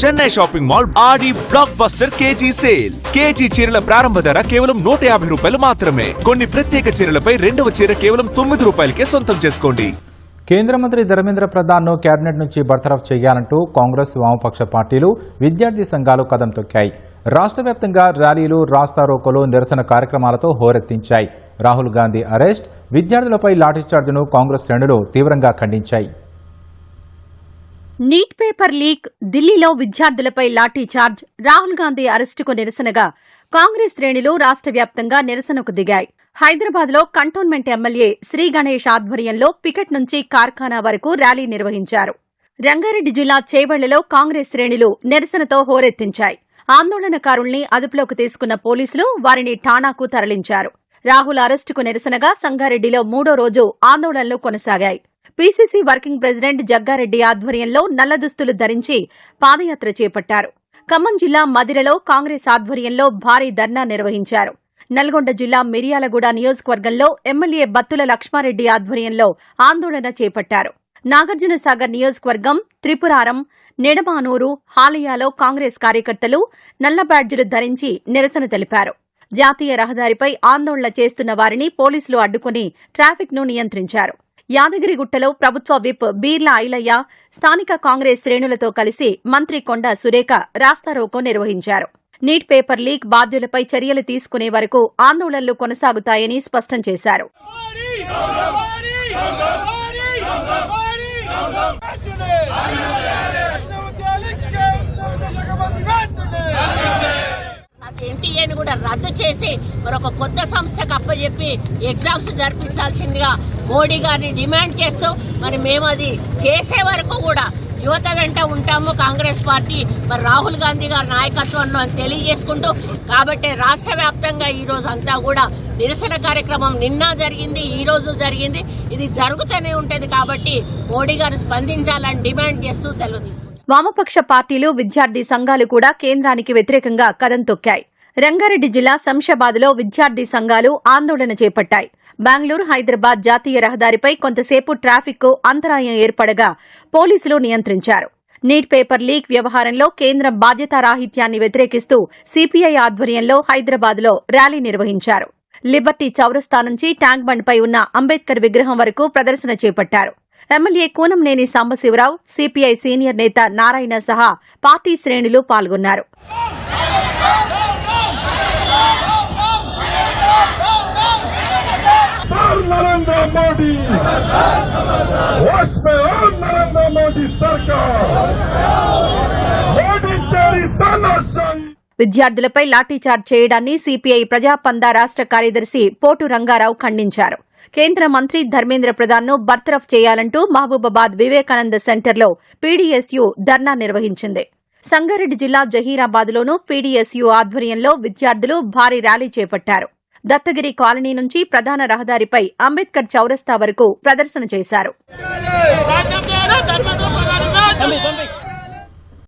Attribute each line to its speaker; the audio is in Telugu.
Speaker 1: Chennai shopping mall Aadi blockbuster KG sale. KG చీరల ప్రారంభ ధర కేవలం 150 రూపాయలు మాత్రమే. కొన్ని ప్రత్యేక చీరలపై రెండవ చీర కేవలం 9 రూపాయలకే సొంతం చేసుకోండి.
Speaker 2: కేంద్ర మంత్రి ధర్మేంద్ర ప్రధాన్ను కేబినెట్ నుంచి బర్తరఫ్ చేయాలంటూ కాంగ్రెస్ వామపక్ష పార్టీలు విద్యార్థి సంఘాలు కదం తొక్కాయి. రాష్ట్ర వ్యాప్తంగా ర్యాలీలు, రాస్తారోకోలు, నిరసన కార్యక్రమాలతో హోరెత్తించాయి. రాహుల్ గాంధీ అరెస్ట్, విద్యార్థులపై లాఠీచార్జ్ను కాంగ్రెస్ శ్రేణులు తీవ్రంగా ఖండించాయి.
Speaker 3: నీట్ పేపర్ లీక్, ఢిల్లీలో విద్యార్థులపై లాఠీచార్జ్, రాహుల్ గాంధీ అరెస్టుకు నిరసనగా కాంగ్రెస్ శ్రేణులు రాష్ట్ర వ్యాప్తంగా నిరసనకు దిగాయి. హైదరాబాద్లో కంటోన్మెంట్ ఎమ్మెల్యే శ్రీ గణేష్ ఆధ్వర్యంలో పికెట్ నుంచి కార్ఖానా వరకు ర్యాలీ నిర్వహించారు. రంగారెడ్డి జిల్లా చేవెళ్లలో కాంగ్రెస్ శ్రేణులు నిరసనతో హోరెత్తించాయి. ఆందోళనకారుల్ని అదుపులోకి తీసుకున్న పోలీసులు వారిని ఠాణాకు తరలించారు. రాహుల్ అరెస్టుకు నిరసనగా సంగారెడ్డిలో 3వ రోజు ఆందోళనలు కొనసాగాయి. పీసీసీ వర్కింగ్ ప్రెసిడెంట్ జగ్గారెడ్డి ఆధ్వర్యంలో నల్ల దుస్తులు ధరించి పాదయాత్ర చేపట్టారు. ఖమ్మం జిల్లా మదిరలో కాంగ్రెస్ ఆధ్వర్యంలో భారీ ధర్నా నిర్వహించారు. నల్గొండ జిల్లా మిర్యాలగూడ నియోజకవర్గంలో ఎమ్మెల్యే బత్తుల లక్ష్మారెడ్డి ఆధ్వర్యంలో ఆందోళన చేపట్టారు. నాగార్జునసాగర్ నియోజకవర్గం, త్రిపురారం, నిడమానూరు, హాలియాలో కాంగ్రెస్ కార్యకర్తలు నల్ల బ్యాడ్జీలు ధరించి నిరసన తెలిపారు. జాతీయ రహదారిపై ఆందోళన చేస్తున్న వారిని పోలీసులు అడ్డుకుని ట్రాఫిక్ను నియంత్రించారు. యాదగిరిగుట్టలో ప్రభుత్వ విప్ బీర్లా ఐలయ్య స్థానిక కాంగ్రెస్ శ్రేణులతో కలిసి మంత్రి కొండా సురేఖ రాస్తారోకో నిర్వహించారు. నీట్ పేపర్ లీక్ బాధ్యులపై చర్యలు తీసుకునే వరకు ఆందోళనలు కొనసాగుతాయని స్పష్టం చేశారు.
Speaker 4: ఎన్టీఏని కూడా రద్దు చేసి మరొక కొత్త సంస్థకు అప్పచెప్పి ఎగ్జామ్స్ జరిపించాల్సిందిగా మోడీ గారిని డిమాండ్ చేస్తూ మరి మేము అది చేసే వరకు కూడా యువత వెంట ఉంటాము. కాంగ్రెస్ పార్టీ మరి రాహుల్ గాంధీ గారి నాయకత్వంలో అని తెలియజేసుకుంటూ, కాబట్టి రాష్ట్ర వ్యాప్తంగా ఈ రోజు అంతా కూడా నిరసన కార్యక్రమం నిన్న జరిగింది, ఈ రోజు జరిగింది. ఇది జరుగుతూనే ఉంటుంది. కాబట్టి మోడీ గారు స్పందించాలని డిమాండ్ చేస్తూ సెలవు తీసుకుంటారు.
Speaker 3: వామపక్ష పార్టీలు, విద్యార్థి సంఘాలు కూడా కేంద్రానికి వ్యతిరేకంగా కదం తొక్కాయి. రంగారెడ్డి జిల్లా శంషాబాద్లో విద్యార్థి సంఘాలు ఆందోళన చేపట్టాయి. బెంగళూరు, హైదరాబాద్ జాతీయ రహదారిపై కొంతసేపు ట్రాఫిక్కు అంతరాయం ఏర్పడగా పోలీసులు నియంత్రించారు. నీట్ పేపర్ లీక్ వ్యవహారంలో కేంద్రం బాధ్యతారాహిత్యాన్ని వ్యతిరేకిస్తూ సీపీఐ ఆధ్వర్యంలో హైదరాబాద్లో ర్యాలీ నిర్వహించారు. లిబర్టీ చౌరస్తా నుంచి ట్యాంక్ బండ్పై ఉన్న అంబేద్కర్ విగ్రహం వరకు ప్రదర్శన చేపట్టారు. MLA Kunamneni Sambasivarao, CPI senior నేత నారాయణ సహా పార్టీ శ్రేణులు పాల్గొన్నారు. విద్యార్థులపై లాఠీచార్జ్ చేయడాన్ని సీపీఐ ప్రజాపందా రాష్ట్ర కార్యదర్శి పోటు రంగారావు ఖండించారు. కేంద్ర మంత్రి ధర్మేంద్ర ప్రధాన్ను బర్తరఫ్ చేయాలంటూ మహబూబాబాద్ వివేకానంద సెంటర్లో పీడీఎస్యూ ధర్నా నిర్వహించింది. సంగారెడ్డి జిల్లా జహీరాబాద్లోనూ పీడీఎస్యూ ఆధ్వర్యంలో విద్యార్థులు భారీ ర్యాలీ చేపట్టారు. దత్తగిరి కాలనీ నుంచి ప్రధాన రహదారిపై అంబేద్కర్ చౌరస్తా వరకు ప్రదర్శన చేశారు.